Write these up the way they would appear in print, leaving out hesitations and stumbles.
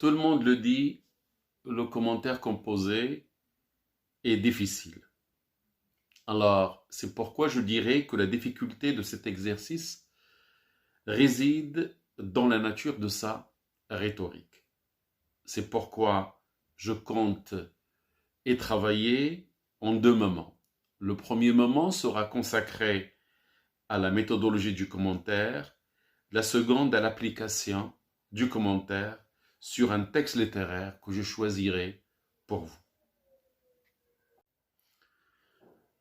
Tout le monde le dit, le commentaire composé est difficile. Alors, c'est pourquoi je dirais que la difficulté de cet exercice réside dans la nature de sa rhétorique. C'est pourquoi je compte y travailler en deux moments. Le premier moment sera consacré à la méthodologie du commentaire, la seconde à l'application du commentaire sur un texte littéraire que je choisirai pour vous.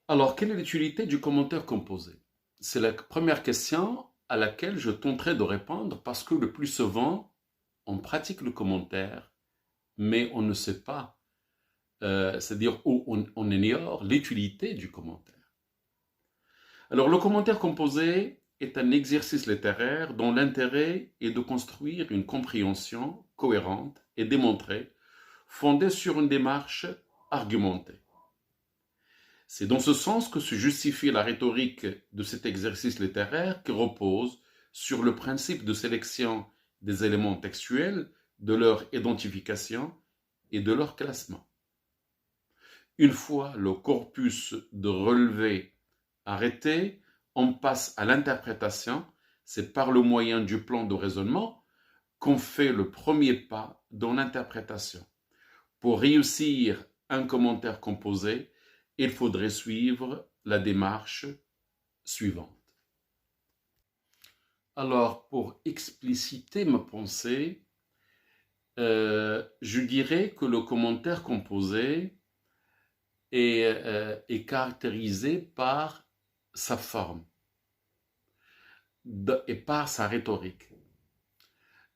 Alors, quelle est l'utilité du commentaire composé? C'est la première question à laquelle je tenterai de répondre parce que le plus souvent, on pratique le commentaire, mais on ne sait pas, c'est-à-dire on ignore l'utilité du commentaire. Alors, le commentaire composé est un exercice littéraire dont l'intérêt est de construire une compréhension cohérente et démontrée, fondée sur une démarche argumentée. C'est dans ce sens que se justifie la rhétorique de cet exercice littéraire qui repose sur le principe de sélection des éléments textuels, de leur identification et de leur classement. Une fois le corpus de relevés arrêté, on passe à l'interprétation. C'est par le moyen du plan de raisonnement qu'on fait le premier pas dans l'interprétation. Pour réussir un commentaire composé, il faudrait suivre la démarche suivante. Alors, pour expliciter ma pensée, je dirais que le commentaire composé est caractérisé par sa forme et par sa rhétorique.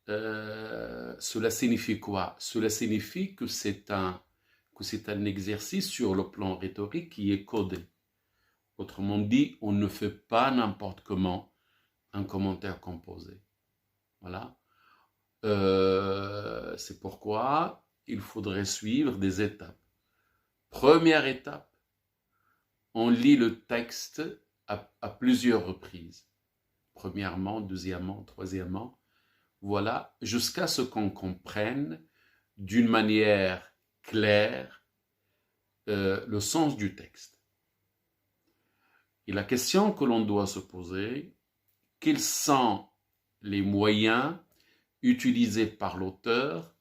Cela signifie quoi? Cela signifie que c'est un exercice sur le plan rhétorique qui est codé. Autrement dit, on ne fait pas n'importe comment un commentaire composé. Voilà. C'est pourquoi il faudrait suivre des étapes. Première étape, on lit le texte à plusieurs reprises. Premièrement, deuxièmement, troisièmement. Voilà, jusqu'à ce qu'on comprenne d'une manière claire le sens du texte. Et la question que l'on doit se poser, quels sont les moyens utilisés par l'auteur,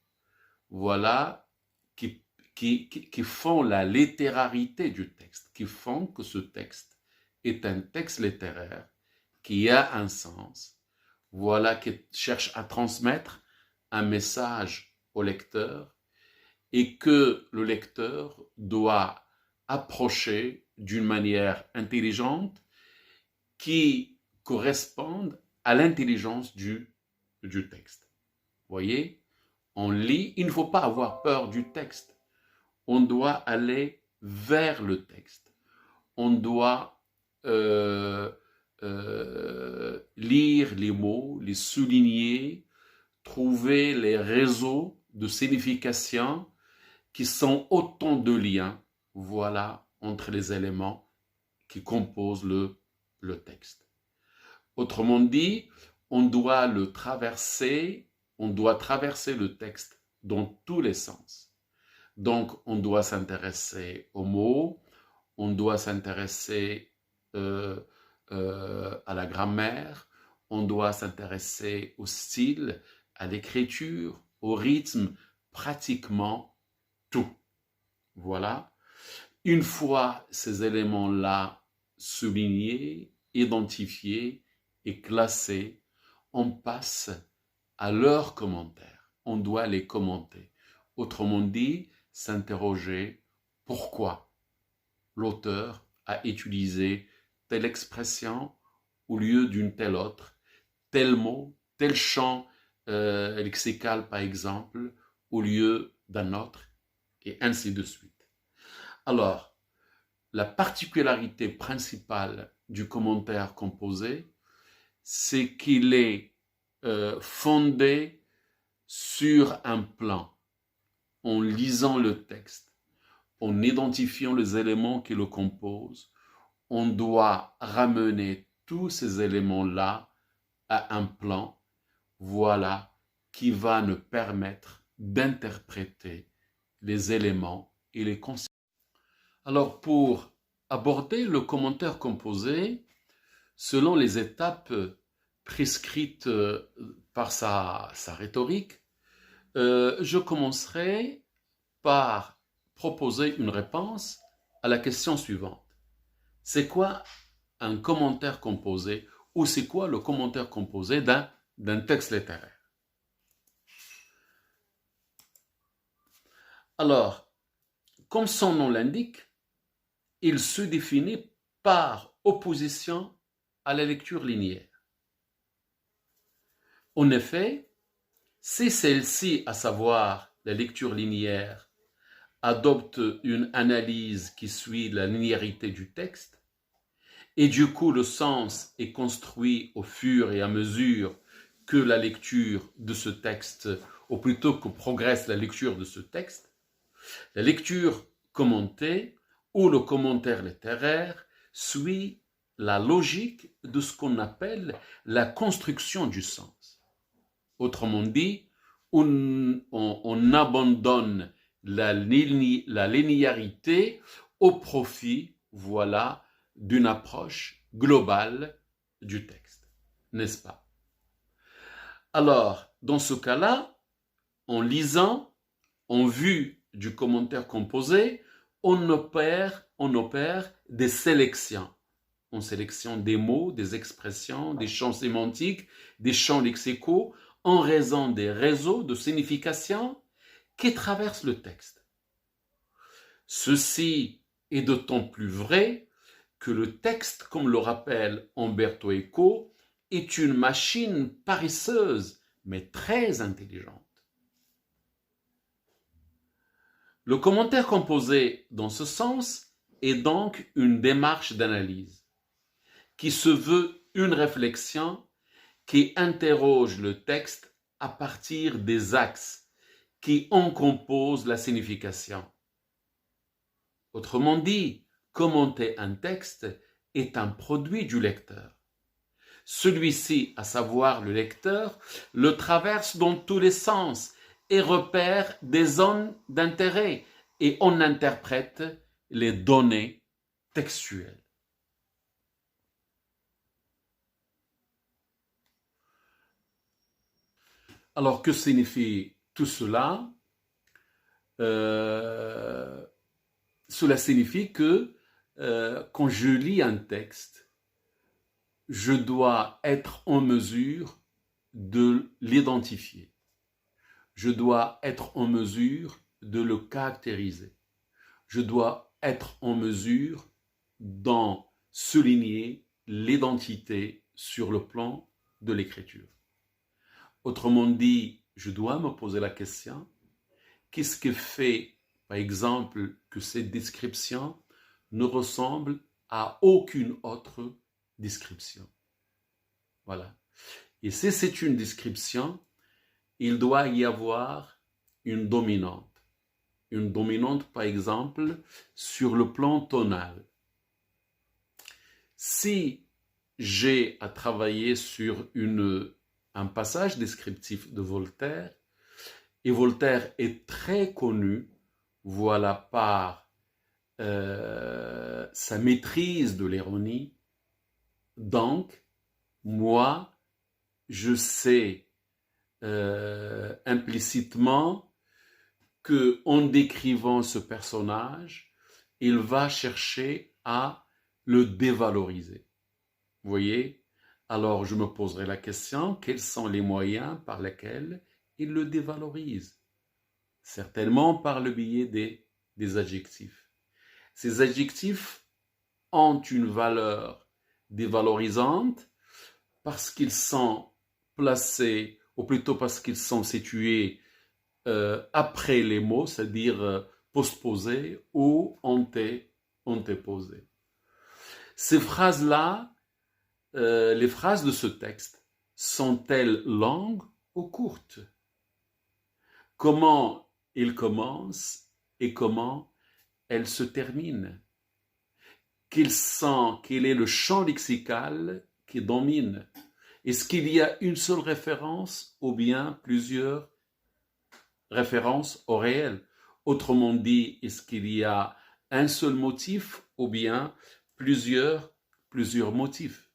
voilà, qui font la littérarité du texte, qui font que ce texte est un texte littéraire, qui a un sens, voilà, qui cherche à transmettre un message au lecteur et que le lecteur doit approcher d'une manière intelligente qui corresponde à l'intelligence du texte. Vous voyez, on lit, il ne faut pas avoir peur du texte. On doit aller vers le texte. On doit lire les mots, les souligner, trouver les réseaux de signification qui sont autant de liens, voilà, entre les éléments qui composent le texte. Autrement dit, on doit traverser le texte dans tous les sens. Donc, on doit s'intéresser aux mots, on doit s'intéresser à la grammaire, on doit s'intéresser au style, à l'écriture, au rythme, pratiquement tout. Voilà. Une fois ces éléments-là soulignés, identifiés et classés, on passe à leurs commentaires. On doit les commenter. Autrement dit, s'interroger pourquoi l'auteur a utilisé telle expression au lieu d'une telle autre, tel mot, tel champ lexical par exemple, au lieu d'un autre, et ainsi de suite. Alors, la particularité principale du commentaire composé, c'est qu'il est fondé sur un plan. En lisant le texte, en identifiant les éléments qui le composent, on doit ramener tous ces éléments-là à un plan, voilà, qui va nous permettre d'interpréter les éléments et les concepts. Alors, pour aborder le commentaire composé, selon les étapes prescrites par sa rhétorique, je commencerai par proposer une réponse à la question suivante. C'est quoi un commentaire composé ou c'est quoi le commentaire composé d'un texte littéraire? Alors, comme son nom l'indique, il se définit par opposition à la lecture linéaire. En effet, si celle-ci, à savoir la lecture linéaire, adopte une analyse qui suit la linéarité du texte, et du coup le sens est construit au fur et à mesure que la lecture de ce texte, ou plutôt que progresse la lecture de ce texte, la lecture commentée ou le commentaire littéraire suit la logique de ce qu'on appelle la construction du sens. Autrement dit, on abandonne la linéarité au profit, voilà, d'une approche globale du texte, n'est-ce pas? Alors, dans ce cas-là, en lisant, en vue du commentaire composé, on opère des sélections. On sélectionne des mots, des expressions, des champs sémantiques, des champs lexicaux, en raison des réseaux de signification qui traversent le texte. Ceci est d'autant plus vrai que le texte, comme le rappelle Umberto Eco, est une machine paresseuse, mais très intelligente. Le commentaire composé dans ce sens est donc une démarche d'analyse qui se veut une réflexion qui interroge le texte à partir des axes qui en composent la signification. Autrement dit, commenter un texte est un produit du lecteur. Celui-ci, à savoir le lecteur, le traverse dans tous les sens et repère des zones d'intérêt et on interprète les données textuelles. Alors, que signifie tout cela? Cela signifie que quand je lis un texte, je dois être en mesure de l'identifier. Je dois être en mesure de le caractériser. Je dois être en mesure d'en souligner l'identité sur le plan de l'écriture. Autrement dit, je dois me poser la question, qu'est-ce qui fait, par exemple, que cette description ne ressemble à aucune autre description? Voilà. Et si c'est une description, il doit y avoir une dominante. Une dominante, par exemple, sur le plan tonal. Si j'ai à travailler sur un passage descriptif de Voltaire, et Voltaire est très connu, voilà, par sa maîtrise de l'ironie, donc, moi, je sais implicitement qu'en décrivant ce personnage, il va chercher à le dévaloriser. Vous voyez? Alors, je me poserai la question, quels sont les moyens par lesquels il le dévalorise? Certainement par le biais des adjectifs. Ces adjectifs ont une valeur dévalorisante parce qu'ils sont placés, ou plutôt parce qu'ils sont situés après les mots, c'est-à-dire postposés ou antéposés. Ces phrases-là, les phrases de ce texte, sont-elles longues ou courtes? Comment il commence et comment elle se termine? Quel est le champ lexical qui domine? Est-ce qu'il y a une seule référence ou bien plusieurs référence au réel. Autrement dit, est-ce qu'il y a un seul motif ou bien plusieurs motifs?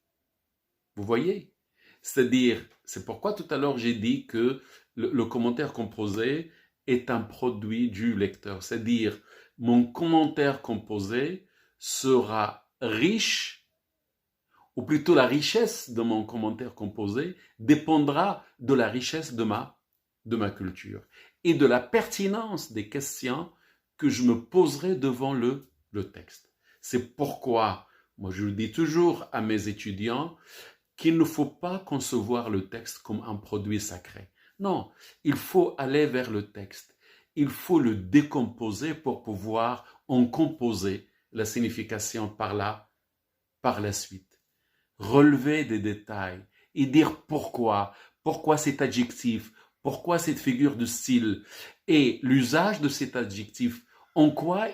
Vous voyez? C'est-à-dire, c'est pourquoi tout à l'heure j'ai dit que le commentaire composé est un produit du lecteur. C'est-à-dire, mon commentaire composé sera riche, ou plutôt la richesse de mon commentaire composé dépendra de la richesse de ma culture et de la pertinence des questions que je me poserai devant le texte. C'est pourquoi, moi je le dis toujours à mes étudiants, qu'il ne faut pas concevoir le texte comme un produit sacré. Non, il faut aller vers le texte. Il faut le décomposer pour pouvoir en composer la signification par la suite. Relever des détails et dire pourquoi cet adjectif, pourquoi cette figure de style et l'usage de cet adjectif, en quoi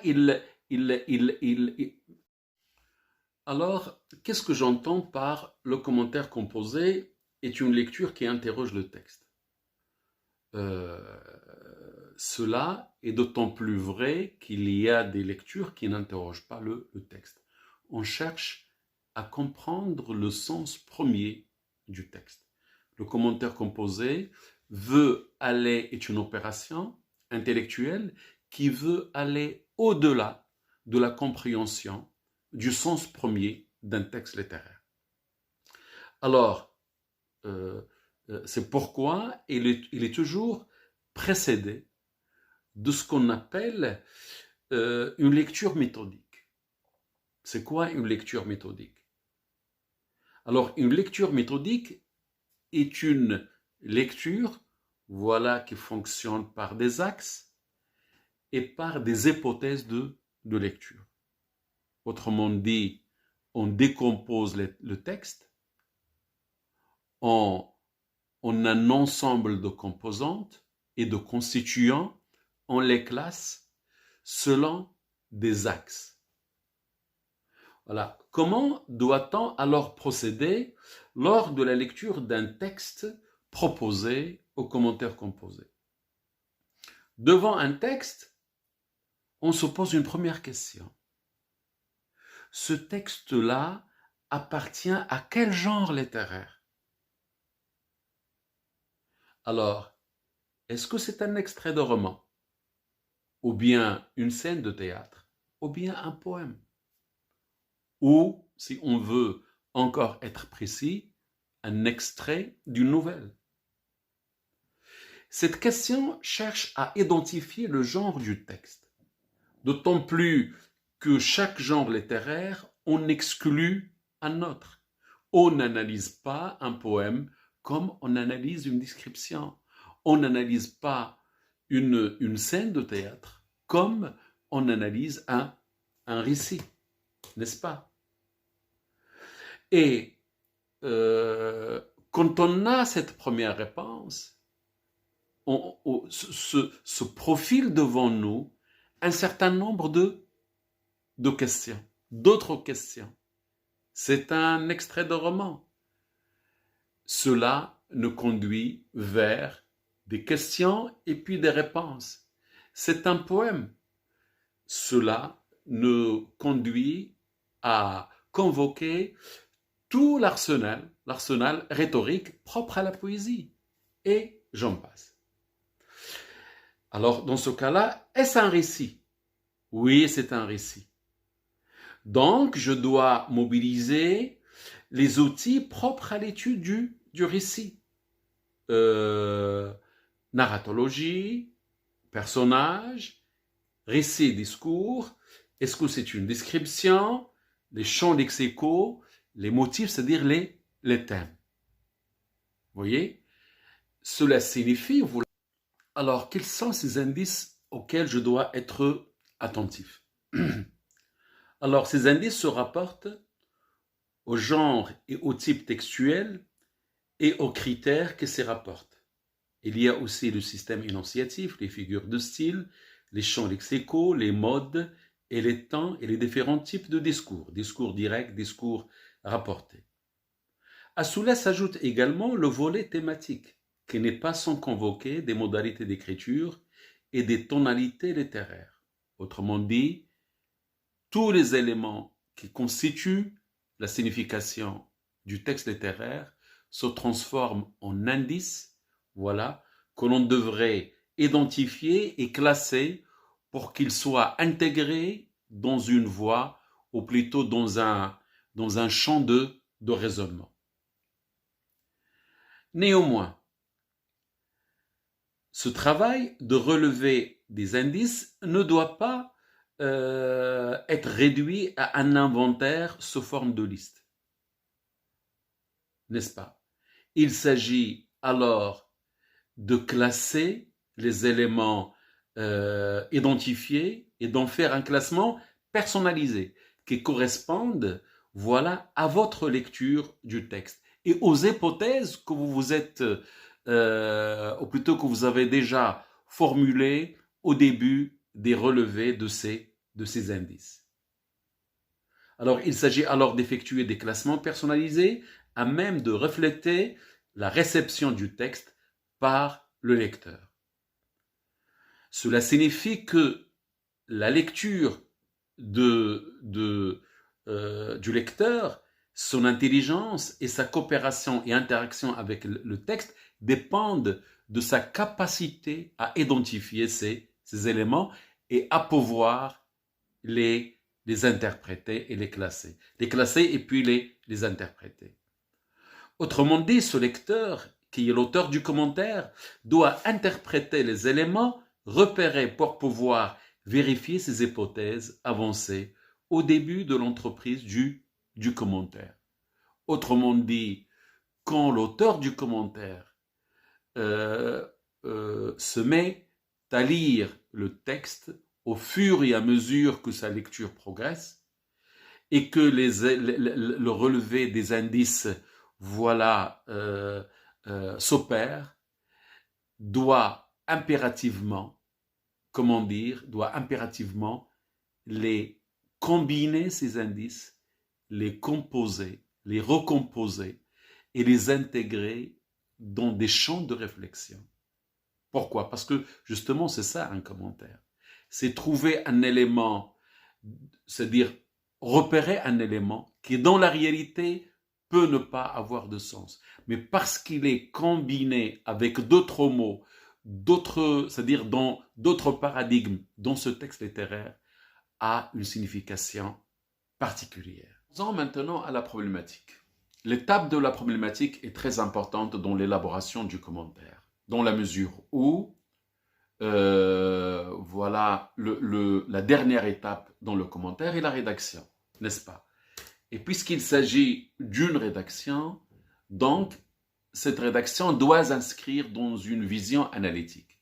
Alors, qu'est-ce que j'entends par le commentaire composé est une lecture qui interroge le texte. Cela est d'autant plus vrai qu'il y a des lectures qui n'interrogent pas le texte. On cherche à comprendre le sens premier du texte. Le commentaire composé est une opération intellectuelle qui veut aller au-delà de la compréhension du sens premier d'un texte littéraire. Alors, c'est pourquoi il est toujours précédé de ce qu'on appelle une lecture méthodique. C'est quoi une lecture méthodique? Alors, une lecture méthodique est une lecture, qui fonctionne par des axes et par des hypothèses de lecture. Autrement dit, on décompose le texte en un ensemble de composantes et de constituants, on les classe selon des axes. Voilà. Comment doit-on alors procéder lors de la lecture d'un texte proposé au commentaire composé? Devant un texte, on se pose une première question. Ce texte-là appartient à quel genre littéraire? Alors, est-ce que c'est un extrait de roman, ou bien une scène de théâtre, ou bien un poème? Ou, si on veut encore être précis, un extrait d'une nouvelle? Cette question cherche à identifier le genre du texte, d'autant plus que chaque genre littéraire en exclut un autre. On n'analyse pas un poème comme on analyse une description. On n'analyse pas une scène de théâtre comme on analyse un récit, n'est-ce pas? Et quand on a cette première réponse, se profile devant nous un certain nombre de questions, d'autres questions. C'est un extrait de roman. Cela nous conduit vers des questions et puis des réponses. C'est un poème. Cela nous conduit à convoquer tout l'arsenal rhétorique propre à la poésie. Et j'en passe. Alors, dans ce cas-là, est-ce un récit? Oui, c'est un récit. Donc, je dois mobiliser les outils propres à l'étude du récit. Narratologie, personnage, récit, discours. Est-ce que c'est une description? Les champs lexicaux, les motifs, c'est-à-dire les thèmes. Vous voyez? Cela signifie... Alors, quels sont ces indices auxquels je dois être attentif? Alors, ces indices se rapportent au genre et au type textuel et aux critères que s'y rapportent. Il y a aussi le système énonciatif, les figures de style, les champs lexicaux, les modes et les temps et les différents types de discours, discours direct, discours rapporté. À cela s'ajoute également le volet thématique, qui n'est pas sans convoquer des modalités d'écriture et des tonalités littéraires. Autrement dit, tous les éléments qui constituent la signification du texte littéraire se transforment en indices, voilà, que l'on devrait identifier et classer pour qu'ils soient intégrés dans une voie, ou plutôt dans un champ de raisonnement. Néanmoins, ce travail de relever des indices ne doit pas être réduit à un inventaire sous forme de liste. N'est-ce pas? Il s'agit alors de classer les éléments identifiés et d'en faire un classement personnalisé qui corresponde, voilà, à votre lecture du texte et aux hypothèses que vous vous êtes, ou plutôt que vous avez déjà formulées au début des relevés de ces indices. Alors, il s'agit alors d'effectuer des classements personnalisés à même de refléter la réception du texte par le lecteur. Cela signifie que la lecture du lecteur, son intelligence et sa coopération et interaction avec le texte dépendent de sa capacité à identifier ces éléments et à pouvoir les interpréter et les classer. Les classer et puis les interpréter. Autrement dit, ce lecteur, qui est l'auteur du commentaire, doit interpréter les éléments repérés pour pouvoir vérifier ses hypothèses avancées au début de l'entreprise du commentaire. Autrement dit, quand l'auteur du commentaire se met à lire le texte au fur et à mesure que sa lecture progresse et que le relevé des indices, voilà, s'opère, doit impérativement les combiner, ces indices, les composer, les recomposer et les intégrer dans des champs de réflexion. Pourquoi? Parce que justement, c'est ça un commentaire. C'est trouver un élément, c'est-à-dire repérer un élément qui dans la réalité peut ne pas avoir de sens. Mais parce qu'il est combiné avec d'autres mots, c'est-à-dire dans d'autres paradigmes dans ce texte littéraire, a une signification particulière. Passons maintenant à la problématique. L'étape de la problématique est très importante dans l'élaboration du commentaire, dans la mesure où voilà, la dernière étape dans le commentaire est la rédaction, n'est-ce pas? Et puisqu'il s'agit d'une rédaction, donc cette rédaction doit s'inscrire dans une vision analytique,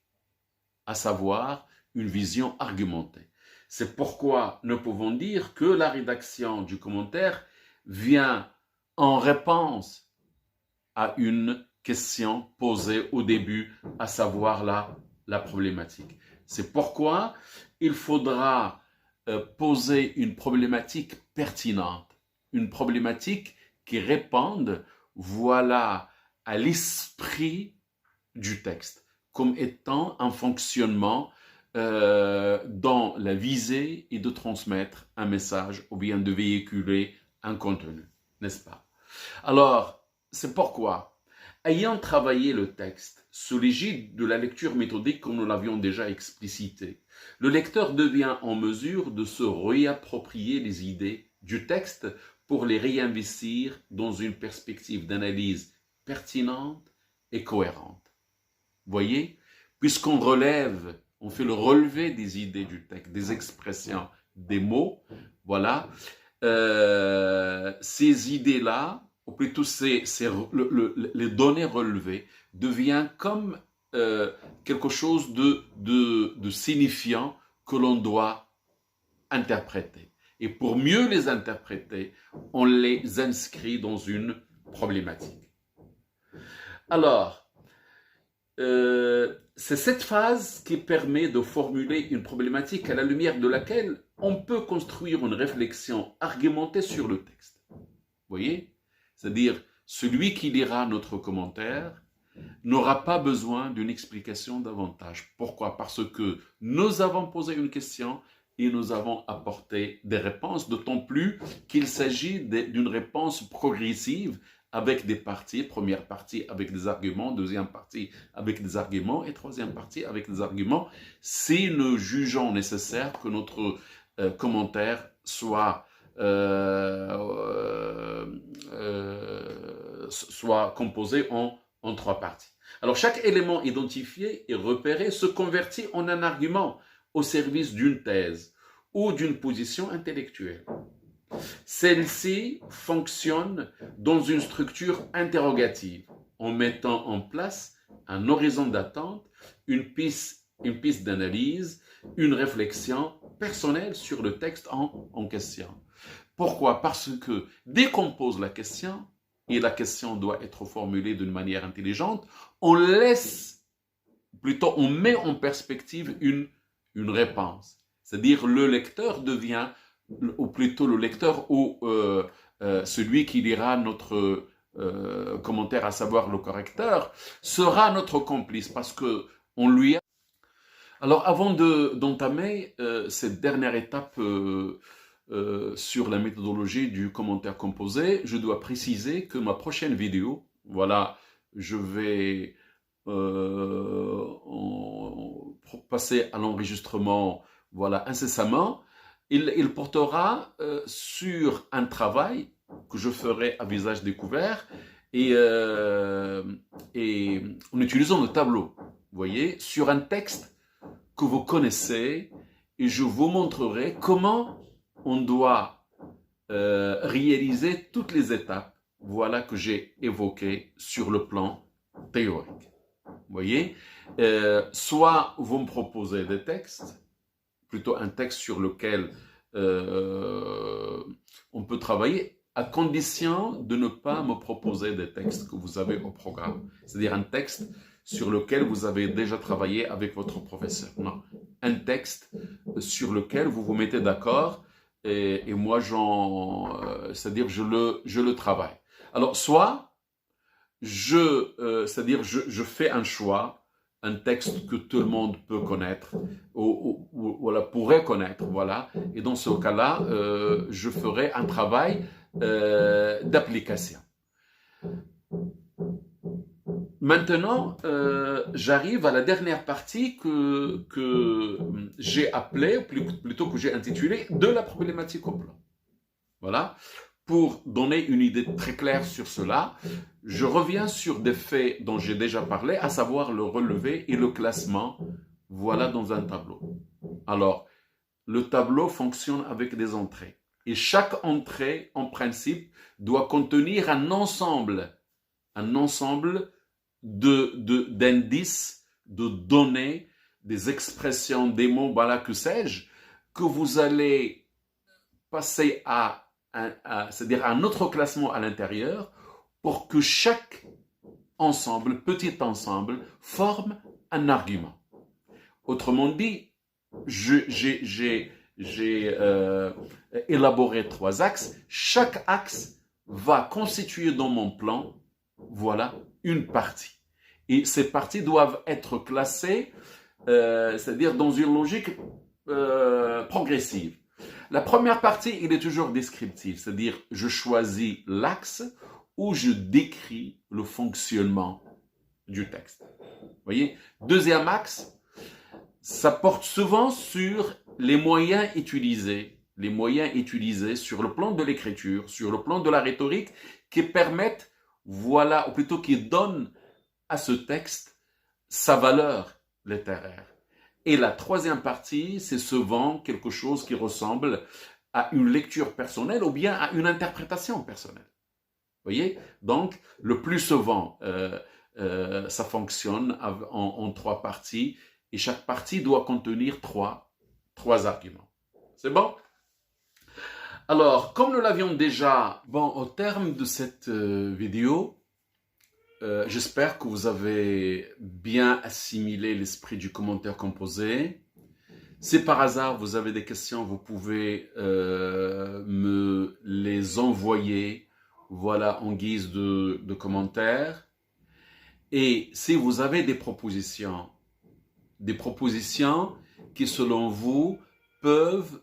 à savoir une vision argumentée. C'est pourquoi nous pouvons dire que la rédaction du commentaire vient en réponse à une question posée au début, à savoir la problématique. C'est pourquoi il faudra poser une problématique pertinente, une problématique qui réponde, voilà, à l'esprit du texte, comme étant un fonctionnement dans la visée et de transmettre un message ou bien de véhiculer un contenu, n'est-ce pas? Alors, c'est pourquoi, ayant travaillé le texte sous l'égide de la lecture méthodique comme nous l'avions déjà explicité, le lecteur devient en mesure de se réapproprier les idées du texte pour les réinvestir dans une perspective d'analyse pertinente et cohérente. Voyez, puisqu'on relève, on fait le relevé des idées du texte, des expressions, des mots, voilà, ces idées-là, ou plutôt les données relevées, devient comme quelque chose de signifiant que l'on doit interpréter. Et pour mieux les interpréter, on les inscrit dans une problématique. Alors, c'est cette phase qui permet de formuler une problématique à la lumière de laquelle on peut construire une réflexion argumentée sur le texte. Vous voyez? C'est-à-dire, celui qui lira notre commentaire n'aura pas besoin d'une explication davantage. Pourquoi? Parce que nous avons posé une question et nous avons apporté des réponses, d'autant plus qu'il s'agit d'une réponse progressive avec des parties, première partie avec des arguments, deuxième partie avec des arguments et troisième partie avec des arguments, si nous jugeons nécessaire que notre commentaire soit composé en trois parties. Alors, chaque élément identifié et repéré se convertit en un argument au service d'une thèse ou d'une position intellectuelle. Celle-ci fonctionne dans une structure interrogative, en mettant en place un horizon d'attente, une piste d'analyse, une réflexion personnelle sur le texte en question. Pourquoi? Parce que dès qu'on pose la question, et la question doit être formulée d'une manière intelligente, on met en perspective une réponse. C'est-à-dire le lecteur devient, ou plutôt le lecteur ou celui qui lira notre commentaire, à savoir le correcteur, sera notre complice parce que on lui a... Alors avant d'entamer cette dernière étape sur la méthodologie du commentaire composé, je dois préciser que ma prochaine vidéo, voilà, je vais passer à l'enregistrement, voilà, incessamment. Il portera sur un travail que je ferai à visage découvert et en utilisant le tableau, vous voyez, sur un texte que vous connaissez, et je vous montrerai comment on doit réaliser toutes les étapes, voilà, que j'ai évoquées sur le plan théorique. Vous voyez, soit vous me proposez des textes, plutôt un texte sur lequel on peut travailler, à condition de ne pas me proposer des textes que vous avez au programme. C'est-à-dire un texte sur lequel vous avez déjà travaillé avec votre professeur. Non, un texte sur lequel vous vous mettez d'accord et moi, c'est-à-dire je le travaille. Alors, soit c'est-à-dire je fais un choix, un texte que tout le monde peut connaître, ou voilà, pourrait connaître, voilà. Et dans ce cas-là, je ferai un travail d'application. Maintenant, j'arrive à la dernière partie que j'ai appelée, plutôt que j'ai intitulée, de la problématique au plan. Voilà. Pour donner une idée très claire sur cela, je reviens sur des faits dont j'ai déjà parlé, à savoir le relevé et le classement, voilà, dans un tableau. Alors, le tableau fonctionne avec des entrées. Et chaque entrée, en principe, doit contenir un ensemble d'indices, de données, des expressions, des mots, voilà, que sais-je, que vous allez passer c'est-à-dire un autre classement à l'intérieur pour que chaque ensemble, petit ensemble, forme un argument. Autrement dit, j'ai élaboré 3 axes. Chaque axe va constituer dans mon plan, voilà, une partie. Et ces parties doivent être classées, c'est-à-dire dans une logique progressive. La première partie, il est toujours descriptive, c'est-à-dire je choisis l'axe où je décris le fonctionnement du texte. Vous voyez? Deuxième axe, ça porte souvent sur les moyens utilisés sur le plan de l'écriture, sur le plan de la rhétorique, qui permettent, voilà, ou plutôt qui donnent à ce texte sa valeur littéraire. Et la troisième partie, c'est souvent quelque chose qui ressemble à une lecture personnelle ou bien à une interprétation personnelle. Vous voyez? Donc, le plus souvent, ça fonctionne en 3 parties et chaque partie doit contenir 3 arguments. C'est bon? Alors, comme nous l'avions déjà, au terme de cette vidéo, j'espère que vous avez bien assimilé l'esprit du commentaire composé. Si par hasard vous avez des questions, vous pouvez me les envoyer, voilà, en guise de commentaires. Et si vous avez des propositions qui selon vous peuvent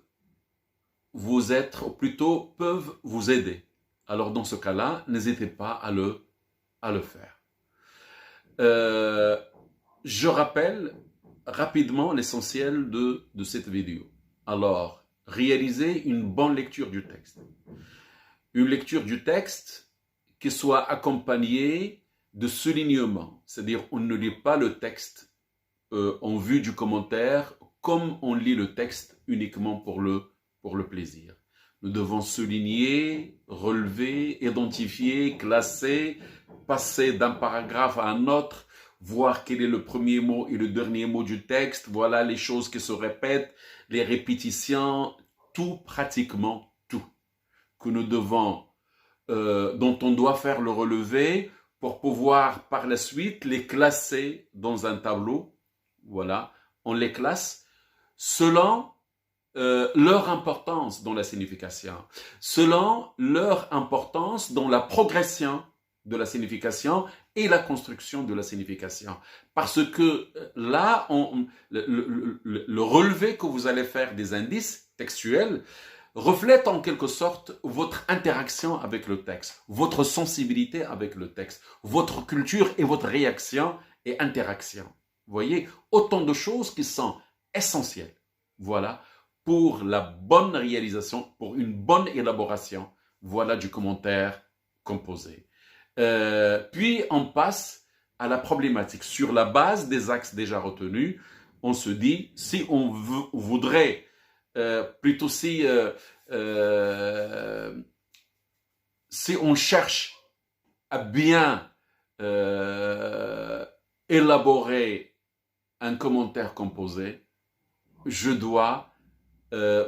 vous être, ou plutôt peuvent vous aider, alors dans ce cas-là, n'hésitez pas à le faire. Je rappelle rapidement l'essentiel de cette vidéo. Alors, réalisez une bonne lecture du texte. Une lecture du texte qui soit accompagnée de soulignements, c'est-à-dire on ne lit pas le texte en vue du commentaire comme on lit le texte uniquement pour le plaisir. Nous devons souligner, relever, identifier, classer, passer d'un paragraphe à un autre, voir quel est le premier mot et le dernier mot du texte, voilà les choses qui se répètent, les répétitions, tout, pratiquement tout, que nous devons, dont on doit faire le relevé pour pouvoir par la suite les classer dans un tableau. Voilà, on les classe selon leur importance dans la signification, selon leur importance dans la progression de la signification et la construction de la signification. Parce que là, le relevé que vous allez faire des indices textuels reflète en quelque sorte votre interaction avec le texte, votre sensibilité avec le texte, votre culture et votre réaction et interaction. Vous voyez, autant de choses qui sont essentielles. Voilà, pour la bonne réalisation, pour une bonne élaboration, voilà du commentaire composé. Puis on passe à la problématique. Sur la base des axes déjà retenus, on se dit, si on voudrait, plutôt si on cherche à bien élaborer un commentaire composé, je dois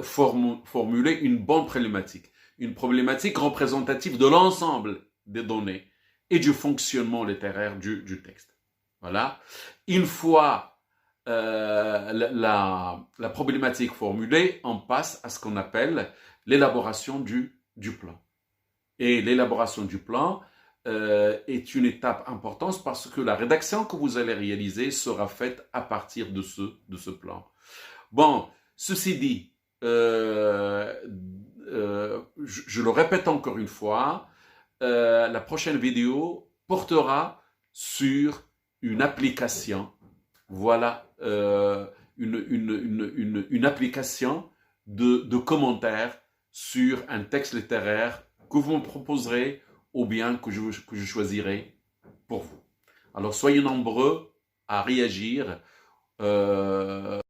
formuler une bonne problématique. Une problématique représentative de l'ensemble des données et du fonctionnement littéraire du texte. Voilà. Une fois la problématique formulée, on passe à ce qu'on appelle l'élaboration du plan. Et l'élaboration du plan est une étape importante parce que la rédaction que vous allez réaliser sera faite à partir de ce plan. Bon, ceci dit, je le répète encore une fois, la prochaine vidéo portera sur une application, voilà, une application de commentaires sur un texte littéraire que vous me proposerez ou bien que je choisirai pour vous. Alors soyez nombreux à réagir.